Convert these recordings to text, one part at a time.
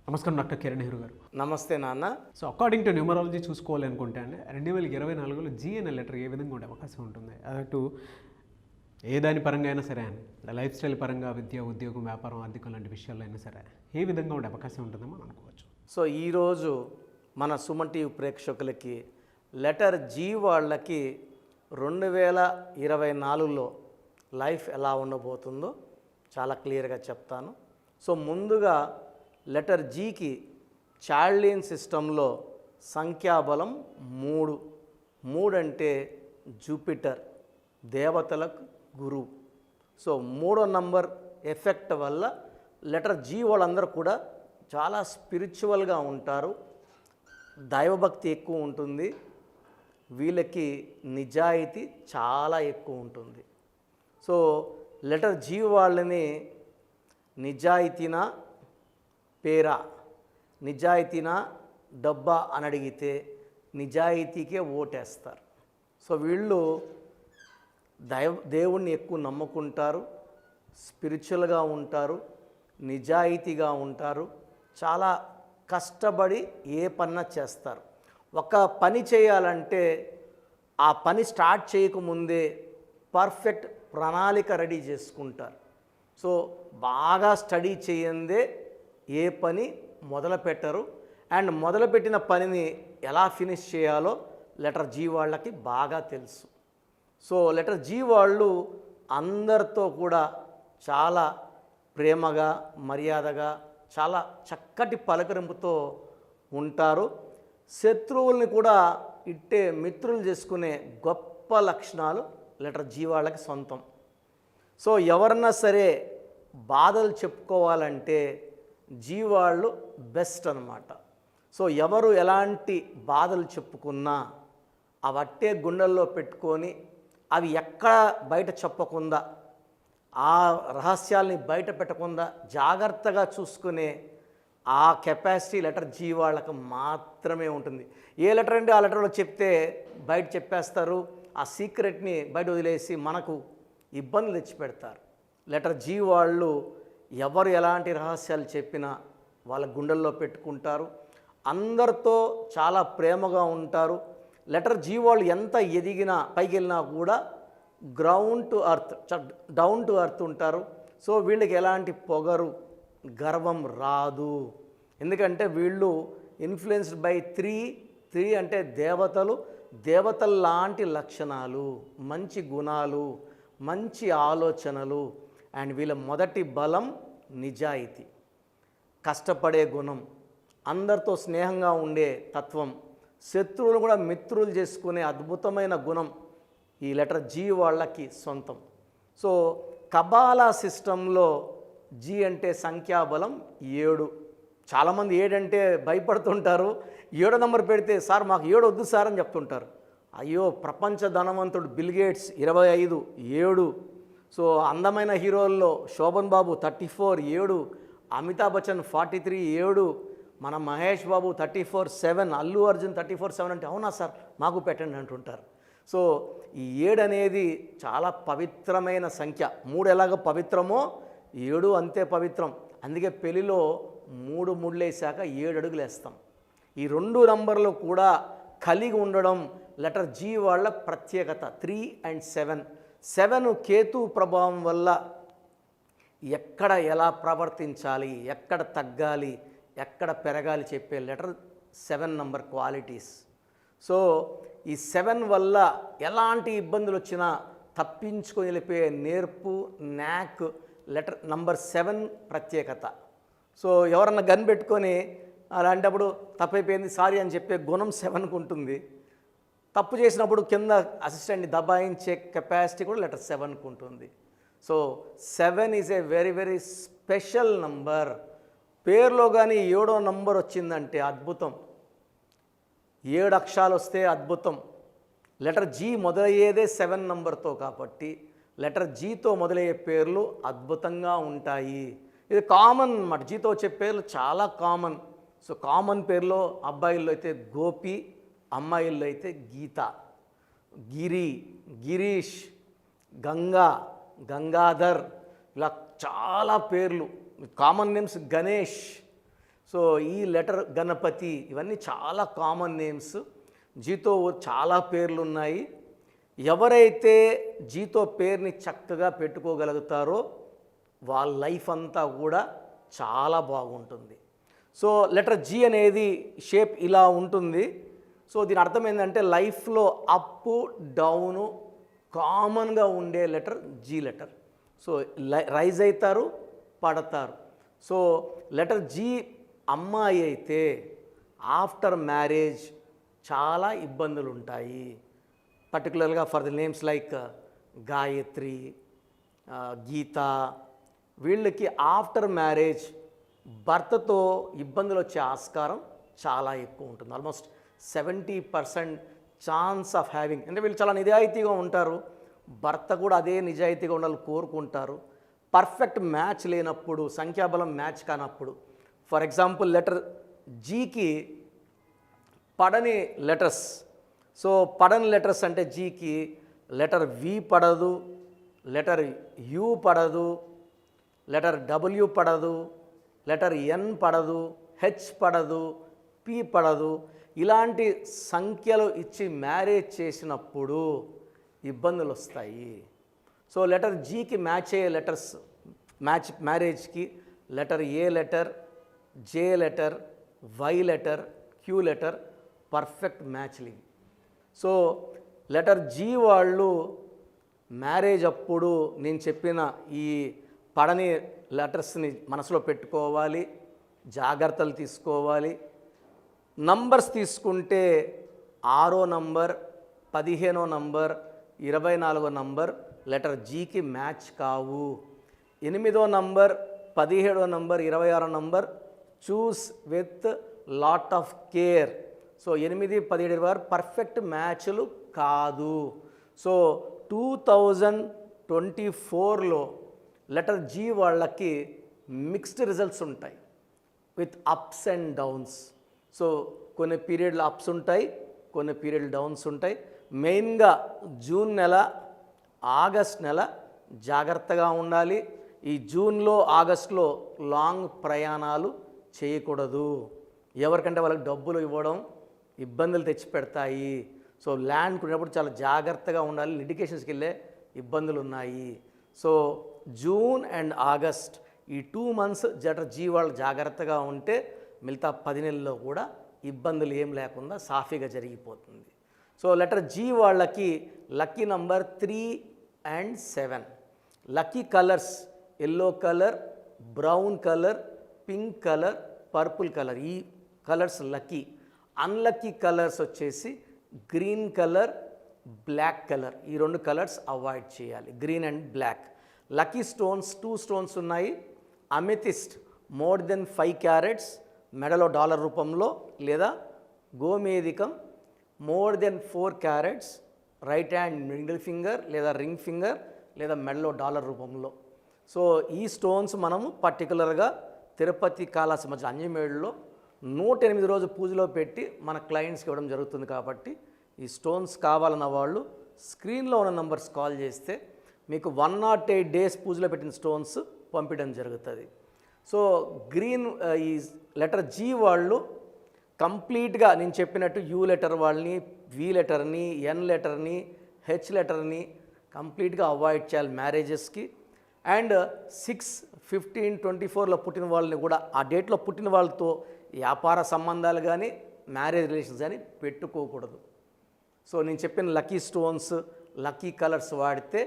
నమస్కారం డాక్టర్ కిరణ్ నెహ్రూ గారు. నమస్తే నాన్న. సో అకార్డింగ్ టు న్యూమరాలజీ చూసుకోవాలి అనుకుంటే అండి 2024లో జీ అనే లెటర్ ఏ విధంగా ఉండే అవకాశం ఉంటుంది? అటు ఏ దాని పరంగా అయినా సరే అండి, లైఫ్ స్టైల్ పరంగా, విద్య, ఉద్యోగం, వ్యాపారం, ఆర్థికం లాంటి విషయాల్లో అయినా సరే ఏ విధంగా ఉండే అవకాశం ఉంటుందో మనం అనుకోవచ్చు. సో ఈరోజు మన సుమన్ టీవీ ప్రేక్షకులకి లెటర్ జీ వాళ్ళకి 2024లో లైఫ్ ఎలా ఉండబోతుందో చాలా క్లియర్గా చెప్తాను. సో ముందుగా లెటర్ జీకి చార్లియన్ సిస్టంలో సంఖ్యాబలం 3 అంటే జూపిటర్, దేవతలకు గురువు. సో 3వ నంబర్ ఎఫెక్ట్ వల్ల లెటర్ జీ వాళ్ళందరూ కూడా చాలా స్పిరిచువల్గా ఉంటారు, దైవభక్తి ఎక్కువ ఉంటుంది, వీళ్ళకి నిజాయితీ చాలా ఎక్కువ ఉంటుంది. సో లెటర్ జీ వాళ్ళని నిజాయితీనా పేరా, నిజాయితీనా డబ్బా అని అడిగితే నిజాయితీకే ఓటేస్తారు. సో వీళ్ళు దేవుణ్ణి ఎక్కువ నమ్ముకుంటారు, స్పిరిచువల్గా ఉంటారు, నిజాయితీగా ఉంటారు, చాలా కష్టపడి ఏ పన్నా చేస్తారు. ఒక పని చేయాలంటే ఆ పని స్టార్ట్ చేయకముందే పర్ఫెక్ట్ ప్రణాళిక రెడీ చేసుకుంటారు. సో బాగా స్టడీ చేయందే ఏ పని మొదలు పెట్టరు. అండ్ మొదలుపెట్టిన పనిని ఎలా ఫినిష్ చేయాలో లెటర్ జీ వాళ్ళకి బాగా తెలుసు. సో లెటర్ జీ వాళ్ళు అందరితో కూడా చాలా ప్రేమగా, మర్యాదగా, చాలా చక్కటి పలకరింపుతో ఉంటారు. శత్రువుల్ని కూడా ఇట్టే మిత్రులు చేసుకునే గొప్ప లక్షణాలు లెటర్ జీ వాళ్ళకి సొంతం. సో ఎవరన్నా సరే బాధలు చెప్పుకోవాలంటే జీ వాళ్ళు బెస్ట్ అన్నమాట. సో ఎవరు ఎలాంటి బాధలు చెప్పుకున్నా అవట్టే గుండెల్లో పెట్టుకొని అవి ఎక్కడ బయట చెప్పకుండా, ఆ రహస్యాల్ని బయట పెట్టకుండా జాగ్రత్తగా చూసుకునే ఆ కెపాసిటీ లెటర్ జీ వాళ్ళకి మాత్రమే ఉంటుంది. ఏ లెటర్ అంటే ఆ లెటర్లో చెప్తే బయట చెప్పేస్తారు, ఆ సీక్రెట్ని బయట వదిలేసి మనకు ఇబ్బందులు తెచ్చిపెడతారు. లెటర్ జీ వాళ్ళు ఎవరు ఎలాంటి రహస్యాలు చెప్పినా వాళ్ళ గుండెల్లో పెట్టుకుంటారు, అందరితో చాలా ప్రేమగా ఉంటారు. లెటర్ జీ వాళ్ళు ఎంత ఎదిగినా పైకి వెళ్ళినా కూడా ground to earth, down to earth ఉంటారు. సో వీళ్ళకి ఎలాంటి పొగరు, గర్వం రాదు. ఎందుకంటే వీళ్ళు ఇన్ఫ్లుయెన్స్డ్ బై త్రీ అంటే దేవతల లాంటి లక్షణాలు, మంచి గుణాలు, మంచి ఆలోచనలు. అండ్ వీళ్ళ మొదటి బలం నిజాయితీ, కష్టపడే గుణం, అందరితో స్నేహంగా ఉండే తత్వం, శత్రువులు కూడా మిత్రులు చేసుకునే అద్భుతమైన గుణం ఈ లెటర్ జీ వాళ్ళకి సొంతం. సో కబాలా సిస్టంలో జీ అంటే సంఖ్యాబలం 7. చాలామంది 7 అంటే భయపడుతుంటారు. 7వ నంబర్ పెడితే సార్ మాకు 7 వద్దు సార్ అని చెప్తుంటారు. అయ్యో, ప్రపంచ ధనవంతుడు బిల్ గేట్స్ 25 7. సో అందమైన హీరోల్లో శోభన్ బాబు 34 7, అమితాబ్ బచ్చన్ 43 7, మన మహేష్ బాబు 34 7, అల్లు అర్జున్ 34 7 అంటే అవునా సార్ మాకు పెట్టండి అంటుంటారు. సో ఈ 7 అనేది చాలా పవిత్రమైన సంఖ్య. 3 ఎలాగ పవిత్రమో 7 అంతే పవిత్రం. అందుకే పెళ్లిలో 3 ముళ్ళేసాక 7 అడుగులు వేస్తాం. ఈ 2 నంబర్లు కూడా కలిగి ఉండడం లెటర్ జీ వాళ్ళ ప్రత్యేకత. 3 and 7 కేతు ప్రభావం వల్ల ఎక్కడ ఎలా ప్రవర్తించాలి, ఎక్కడ తగ్గాలి, ఎక్కడ పెరగాలి చెప్పే లెటర్ 7 నంబర్ క్వాలిటీస్. సో ఈ 7 వల్ల ఎలాంటి ఇబ్బందులు వచ్చినా తప్పించుకొని వెళ్ళిపోయే నేర్పు, న్యాక్ లెటర్ నంబర్ 7 ప్రత్యేకత. సో ఎవరన్నా గన్ పెట్టుకొని అలాంటప్పుడు తప్పైపోయింది సారీ అని చెప్పే గుణం 7కు ఉంటుంది. తప్పు చేసినప్పుడు కింద అసిస్టెంట్ని దబాయించే కెపాసిటీ కూడా లెటర్ 7కు ఉంటుంది. So 7 is a very very special number. పేరులో కానీ 7వ నంబర్ వచ్చిందంటే అద్భుతం. 7 అక్షరాలు వస్తే అద్భుతం. లెటర్ జీ మొదలయ్యేదే 7 నంబర్తో కాబట్టి లెటర్ జీతో మొదలయ్యే పేర్లు అద్భుతంగా ఉంటాయి. ఇది కామన్ అన్నమాట. జీతో వచ్చే పేర్లు చాలా కామన్. సో కామన్ పేర్లో అబ్బాయిల్లో అయితే గోపి, అమ్మాయిల్లో అయితే గీత, గిరి, గిరీష్, గంగా, గంగాధర్, ఇలా చాలా పేర్లు. Common names Ganesh. సో ఈ లెటర్ గణపతి ఇవన్నీ చాలా కామన్ నేమ్స్. జీతో చాలా పేర్లు ఉన్నాయి. ఎవరైతే జీతో పేరుని చక్కగా పెట్టుకోగలుగుతారో వాళ్ళ లైఫ్ అంతా కూడా చాలా బాగుంటుంది. సో లెటర్ జీ అనేది షేప్ ఇలా ఉంటుంది. సో దీని అర్థం ఏంటంటే లైఫ్లో అప్పు డౌను కామన్గా ఉండే letter G letter. So rise అవుతారు, పడతారు. సో లెటర్ జీ అమ్మాయి అయితే ఆఫ్టర్ మ్యారేజ్ చాలా ఇబ్బందులు ఉంటాయి. పర్టికులర్గా for the names like Gayatri, Geetha, వీళ్ళకి ఆఫ్టర్ మ్యారేజ్ భర్తతో ఇబ్బందులు వచ్చే ఆస్కారం చాలా ఎక్కువ ఉంటుంది. Almost 70% chance of having. అంటే వీళ్ళు చాలా నిజాయితీగా ఉంటారు, భర్త కూడా అదే నిజాయితీగా ఉండాలని కోరుకుంటారు. పర్ఫెక్ట్ మ్యాచ్ లేనప్పుడు, సంఖ్యాబలం మ్యాచ్ కానప్పుడు, ఫర్ ఎగ్జాంపుల్ లెటర్ జీకి పడని లెటర్స్. సో పడని లెటర్స్ అంటే జీకి లెటర్ వి పడదు, లెటర్ యు పడదు, లెటర్ డబ్ల్యూ పడదు, లెటర్ ఎన్ పడదు, హెచ్ పడదు, పి పడదు. ఇలాంటి సంఖ్యలు ఇచ్చి మ్యారేజ్ చేసినప్పుడు ఇబ్బందులు వస్తాయి. సో లెటర్ జీకి మ్యాచ్ అయ్యే లెటర్స్ మ్యారేజ్కి letter A letter, J letter, Y letter, Q letter perfect మ్యాచ్లు. సో లెటర్ జీ వాళ్ళు మ్యారేజ్ అప్పుడు నేను చెప్పిన ఈ పడని లెటర్స్ని మనసులో పెట్టుకోవాలి, జాగ్రత్తలు తీసుకోవాలి. నంబర్స్ తీసుకుంటే 6వ నంబర్, 15వ నంబర్, 24వ నంబర్ లెటర్ జీకి మ్యాచ్ కావు. 8వ నంబర్, 17వ నంబర్, 26వ number choose with lot of care. So 8, 17, 26 perfect మ్యాచ్లు కాదు. సో 2024లో లెటర్ జీ వాళ్ళకి మిక్స్డ్ రిజల్ట్స్ ఉంటాయి with ups and downs. So కొన్ని పీరియడ్లు అప్స్ ఉంటాయి, కొన్ని పీరియడ్లు డౌన్స్ ఉంటాయి. మెయిన్గా జూన్ నెల, ఆగస్ట్ నెల జాగ్రత్తగా ఉండాలి. ఈ జూన్లో, ఆగస్టులో లాంగ్ ప్రయాణాలు చేయకూడదు. ఎవరికంటే వాళ్ళకి డబ్బులు ఇవ్వడం ఇబ్బందులు తెచ్చిపెడతాయి. సో ల్యాండ్ కొనేటప్పుడు చాలా జాగ్రత్తగా ఉండాలి, లిటిగేషన్స్కి వెళ్ళే ఇబ్బందులు ఉన్నాయి. సో జూన్ అండ్ ఆగస్ట్ ఈ 2 months లెటర్ జీ వాళ్ళు జాగ్రత్తగా ఉంటే మిగతా 10 నెలల్లో కూడా ఇబ్బందులు ఏం లేకుండా సాఫీగా జరిగిపోతుంది. సో లెటర్ జీ వాళ్ళకి lucky number 3 and 7. Lucky colours yellow colour, brown colour, pink colour, purple colour. ఈ కలర్స్ లక్కీ. అన్లక్కీ కలర్స్ వచ్చేసి గ్రీన్ కలర్, బ్లాక్ కలర్. ఈ 2 కలర్స్ అవాయిడ్ చేయాలి, green and black. Lucky stones 2 stones ఉన్నాయి. Amethyst more than 5 carats మెడలో dollar రూపంలో, లేదా గోమేధికం more than 4 carats right hand middle finger లేదా రింగ్ ఫింగర్ లేదా మెడలో డాలర్ రూపంలో. సో ఈ స్టోన్స్ మనము పర్టికులర్గా తిరుపతి కాళహస్తి మధ్య అంజమేడులో 108 రోజు పూజలో పెట్టి మన క్లయింట్స్కి ఇవ్వడం జరుగుతుంది. కాబట్టి ఈ స్టోన్స్ కావాలన్న వాళ్ళు స్క్రీన్లో ఉన్న నంబర్స్ కాల్ చేస్తే మీకు 108 days పూజలో పెట్టిన స్టోన్స్ పంపించడం జరుగుతుంది. సో గ్రీన్ ఈ లెటర్ జీ వాళ్ళు కంప్లీట్గా నేను చెప్పినట్టు యూ లెటర్ వాళ్ళని, వి లెటర్ని, ఎన్ లెటర్ని, హెచ్ లెటర్ని కంప్లీట్గా అవాయిడ్ చేయాలి మ్యారేజెస్కి. అండ్ 6, 15, 24లో పుట్టిన వాళ్ళని కూడా ఆ డేట్లో పుట్టిన వాళ్ళతో వ్యాపార సంబంధాలు కానీ మ్యారేజ్ రిలేషన్స్ కానీ పెట్టుకోకూడదు. సో నేను చెప్పిన లక్కీ స్టోన్స్, లక్కీ కలర్స్ వాడితే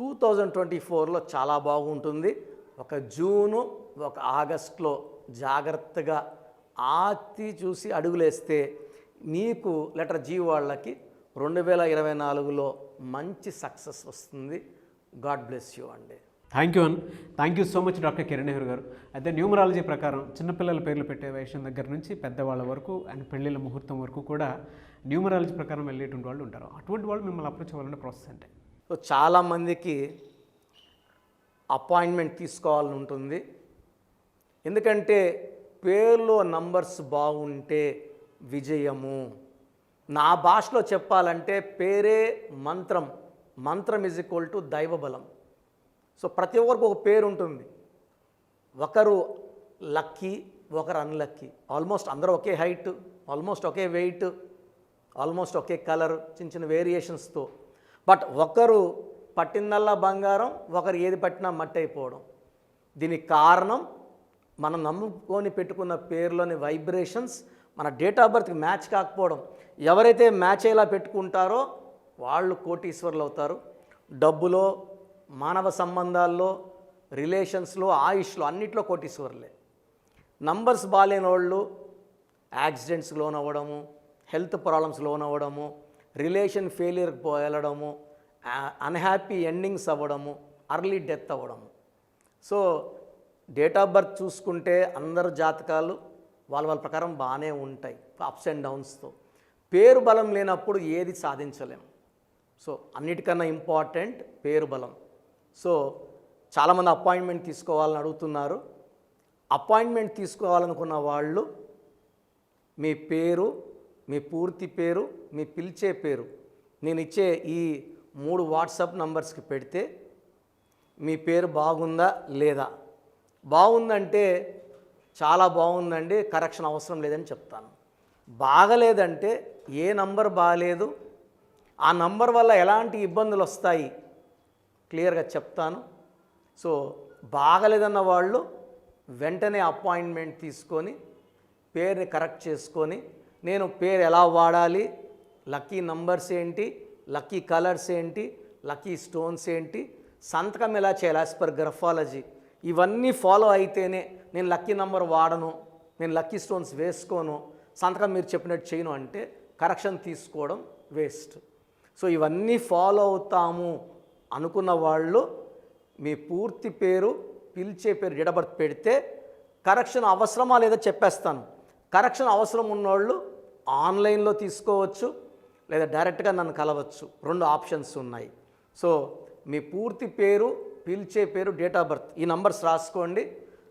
2024లో చాలా బాగుంటుంది. ఒక జూను, ఒక ఆగస్టులో జాగ్రత్తగా ఆతి చూసి అడుగులేస్తే నీకు లెటర్ జీ వాళ్ళకి 2024లో మంచి సక్సెస్ వస్తుంది. గాడ్ బ్లెస్ యూ అండి. Thank you thank you so much doctor Kiran Nehru గారు. అయితే న్యూమరాలజీ ప్రకారం చిన్నపిల్లల పేర్లు పెట్టే విషయం దగ్గర నుంచి పెద్దవాళ్ళ వరకు అండ్ పెళ్ళిళ్ళ ముహూర్తం వరకు కూడా న్యూమరాలజీ ప్రకారం వెళ్ళేటువంటి వాళ్ళు ఉంటారు. అటువంటి వాళ్ళు మిమ్మల్ని అప్రోచ్ అవ్వాలంటే ప్రాసెస్ అంటే? సో చాలామందికి అపాయింట్మెంట్ తీసుకోవాలని ఉంటుంది. ఎందుకంటే పేర్లో నంబర్స్ బాగుంటే విజయము. నా భాషలో చెప్పాలంటే పేరే మంత్రం, మంత్రం ఈజ్ ఈక్వల్ టు దైవబలం. సో ప్రతి ఒక్కరికి ఒక పేరు ఉంటుంది. ఒకరు లక్కీ, ఒకరు అన్లక్కీ. ఆల్మోస్ట్ అందరూ ఒకే హైట్, ఆల్మోస్ట్ ఒకే వెయిట్, ఆల్మోస్ట్ ఒకే కలర్, చిన్న చిన్న వేరియేషన్స్తో. బట్ ఒకరు పట్టిందల్లా బంగారం, ఒకరు ఏది పట్టినా మట్టి అయిపోవడం. దీనికి కారణం మనం నమ్ముకొని పెట్టుకున్న పేరులోని వైబ్రేషన్స్ మన డేట్ ఆఫ్ బర్త్కి మ్యాచ్ కాకపోవడం. ఎవరైతే మ్యాచ్ అయ్యేలా పెట్టుకుంటారో వాళ్ళు కోటీశ్వరులు అవుతారు. డబ్బులో, మానవ సంబంధాల్లో, రిలేషన్స్లో, ఆయుష్లో అన్నిట్లో కోటీశ్వరులే. నంబర్స్ బాగాలేని వాళ్ళు యాక్సిడెంట్స్కి లోన్ అవ్వడము, హెల్త్ ప్రాబ్లమ్స్ లోన్ అవ్వడము, రిలేషన్ ఫెయిలియర్కి వెళ్ళడము, అన్హ్యాపీ ఎండింగ్స్ అవ్వడము, అర్లీ డెత్ అవ్వడము. సో డేట్ ఆఫ్ బర్త్ చూసుకుంటే అందరు జాతకాలు వాళ్ళ ప్రకారం బాగానే ఉంటాయి, అప్స్ అండ్ డౌన్స్తో. పేరు బలం లేనప్పుడు ఏది సాధించలేం. సో అన్నిటికన్నా ఇంపార్టెంట్ పేరు బలం. సో చాలామంది అపాయింట్మెంట్ తీసుకోవాలని అడుగుతున్నారు. అపాయింట్మెంట్ తీసుకోవాలనుకున్న వాళ్ళు మీ పేరు, మీ పూర్తి పేరు, మీ పిలిచే పేరు నేను ఇచ్చే ఈ 3 వాట్సాప్ నంబర్స్కి పెడితే మీ పేరు బాగుందా లేదా, బాగుందంటే చాలా బాగుందండి, కరెక్షన్ అవసరం లేదని చెప్తాను. బాగలేదంటే ఏ నంబర్ బాగలేదు, ఆ నంబర్ వల్ల ఎలాంటి ఇబ్బందులు వస్తాయి క్లియర్గా చెప్తాను. సో బాగలేదన్న వాళ్ళు వెంటనే అపాయింట్మెంట్ తీసుకొని పేరుని కరెక్ట్ చేసుకొని, నేను పేరు ఎలా వాడాలి, లక్కీ నంబర్స్ ఏంటి, లక్కీ కలర్స్ ఏంటి, లక్కీ స్టోన్స్ ఏంటి, సంతకం ఎలా చేయాలి యాజ్ పర్ గ్రఫాలజీ, ఇవన్నీ ఫాలో అయితేనే నేను లక్కీ నంబర్ వాడను, నేను లక్కీ స్టోన్స్ వేసుకోను, సంతకం మీరు చెప్పినట్టు చేయను అంటే కరెక్షన్ తీసుకోవడం వేస్ట్. సో ఇవన్నీ ఫాలో అవుతాము అనుకున్న వాళ్ళు మీ పూర్తి పేరు, పిలిచే పేరు, డేట్ ఆఫ్ బర్త్ పెడితే కరెక్షన్ అవసరమా లేదా చెప్పేస్తాను. కరెక్షన్ అవసరం ఉన్నవాళ్ళు ఆన్లైన్లో తీసుకోవచ్చు లేదా డైరెక్ట్గా నన్ను కలవచ్చు. 2 ఆప్షన్స్ ఉన్నాయి. సో మీ పూర్తి పేరు, పిలిచే పేరు, డేట్ ఆఫ్ బర్త్, ఈ నంబర్స్ రాసుకోండి.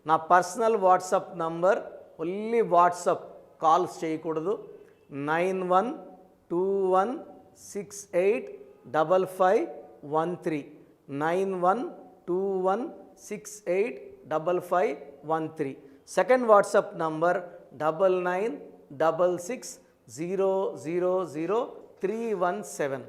నా personal WhatsApp number, only WhatsApp, calls చేయకూడదు. 9121685513 9121685513. Second WhatsApp number 9966000317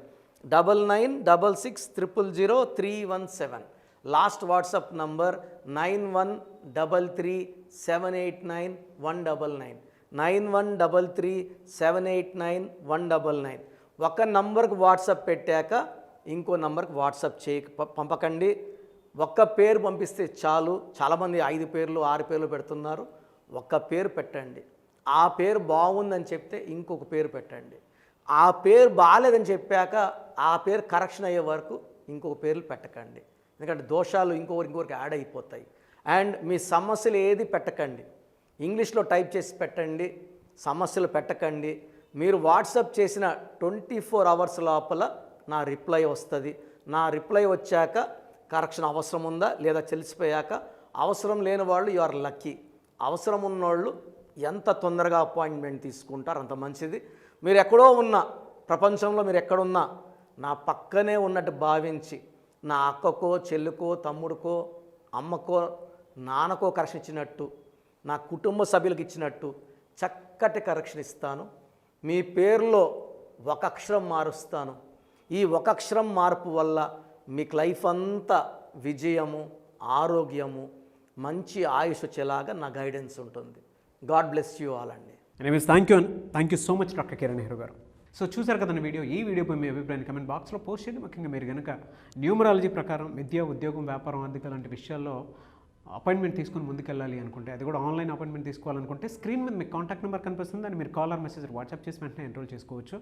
9966000317. Last WhatsApp number 9133789199 9133789199. ఒక నంబర్కి వాట్సాప్ పెట్టాక ఇంకో నంబర్కి వాట్సాప్ పంపకండి. ఒక్క పేరు పంపిస్తే చాలు. చాలామంది 5 పేర్లు 6 పేర్లు పెడుతున్నారు. ఒక్క పేరు పెట్టండి. ఆ పేరు బాగుందని చెప్తే ఇంకొక పేరు పెట్టండి. ఆ పేరు బాగాలేదని చెప్పాక ఆ పేరు కరెక్షన్ అయ్యే వరకు ఇంకొక పేర్లు పెట్టకండి. ఎందుకంటే దోషాలు ఇంకొకరికి యాడ్ అయిపోతాయి. అండ్ మీ సమస్యలు ఏది పెట్టకండి, ఇంగ్లీష్లో టైప్ చేసి పెట్టండి. సమస్యలు పెట్టకండి. మీరు వాట్సాప్ చేసిన 24 అవర్స్ లోపల నా రిప్లై వస్తుంది. నా రిప్లై వచ్చాక కరెక్షన్ అవసరం ఉందా లేదా తెలిసిపోయాక, అవసరం లేని వాళ్ళు యు ఆర్ లక్కీ. అవసరం ఉన్నవాళ్ళు ఎంత తొందరగా అపాయింట్మెంట్ తీసుకుంటారు అంత మంచిది. మీరు ఎక్కడో ఉన్న ప్రపంచంలో, మీరు ఎక్కడున్నా నా పక్కనే ఉన్నట్టు భావించి నా అక్కకో, చెల్లుకో, తమ్ముడికో, అమ్మకో, నాన్నకో కరెక్షన్ ఇచ్చినట్టు, నా కుటుంబ సభ్యులకు ఇచ్చినట్టు చక్కటి కరెక్షన్ ఇస్తాను. మీ పేరులో ఒక అక్షరం మారుస్తాను. ఈ ఒక అక్షరం మార్పు వల్ల మీకు లైఫ్ అంతా విజయము, ఆరోగ్యము, మంచి ఆయుష్ వచ్చేలాగా నా గైడెన్స్ ఉంటుంది. గాడ్ బ్లెస్ యూ ఆల్ అండి. Anyways thank you so much doctor Kiran Nehru గారు. సో చూసారు కదండి వీడియో. ఈ వీడియోపై మీ అభిప్రాయాన్ని కమెంట్ బాక్స్లో పోస్ట్ చేయండి. ముఖ్యంగా మీరు కనుక న్యూమరాలజీ ప్రకారం విద్య, ఉద్యోగం, వ్యాపారం, ఆర్థిక లాంటి విషయాల్లో అపాయింట్మెంట్ తీసుకుని ముందుకెళ్ళాలి అనుకుంటే, అది కూడా ఆన్లైన్ అపాయింట్మెంట్ తీసుకోవాలనుకుంటే స్క్రీన్ మీద మీకు కాంటాక్ట్ నెంబర్ కనిపిస్తుంది. దాన్ని మీరు కాల్ ఆర్ మెసేజ్ వాట్సాప్ చేసి వెంటనే ఎన్రోల్ చేసుకోవచ్చు.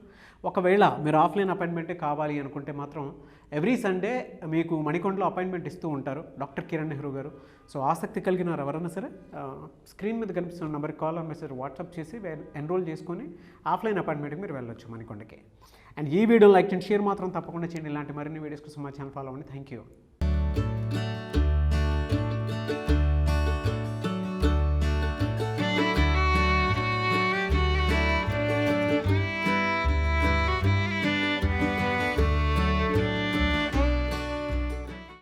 ఒకవేళ మీరు ఆఫ్లైన్ అపాయింట్మెంటే కావాలి అనుకుంటే మాత్రం ఎవ్రీ సండే మీకు మణికొండలో అపాయింట్మెంట్ ఇస్తూ ఉంటారు డాక్టర్ కిరణ్ నెహ్రూ గారు. సో ఆసక్తి కలిగిన వారు ఎవరైనా సరే స్క్రీన్ మీద కనిపిస్తున్న నెంబర్కి కాల్ ఆర్ మెసేజ్ వాట్సాప్ చేసి ఎన్రోల్ చేసుకొని ఆఫ్లైన్ అపాయింట్మెంట్కి మీరు వెళ్ళొచ్చు మణికొండకి. అండ్ ఈ వీడియో లైక్ అండ్ షేర్ మాత్రం తప్పకుండా చేయండి. ఇలాంటి మరిన్ని వీడియోస్ కోసం మా ఛానల్ ఫాలో అవ్వండి. Thank you.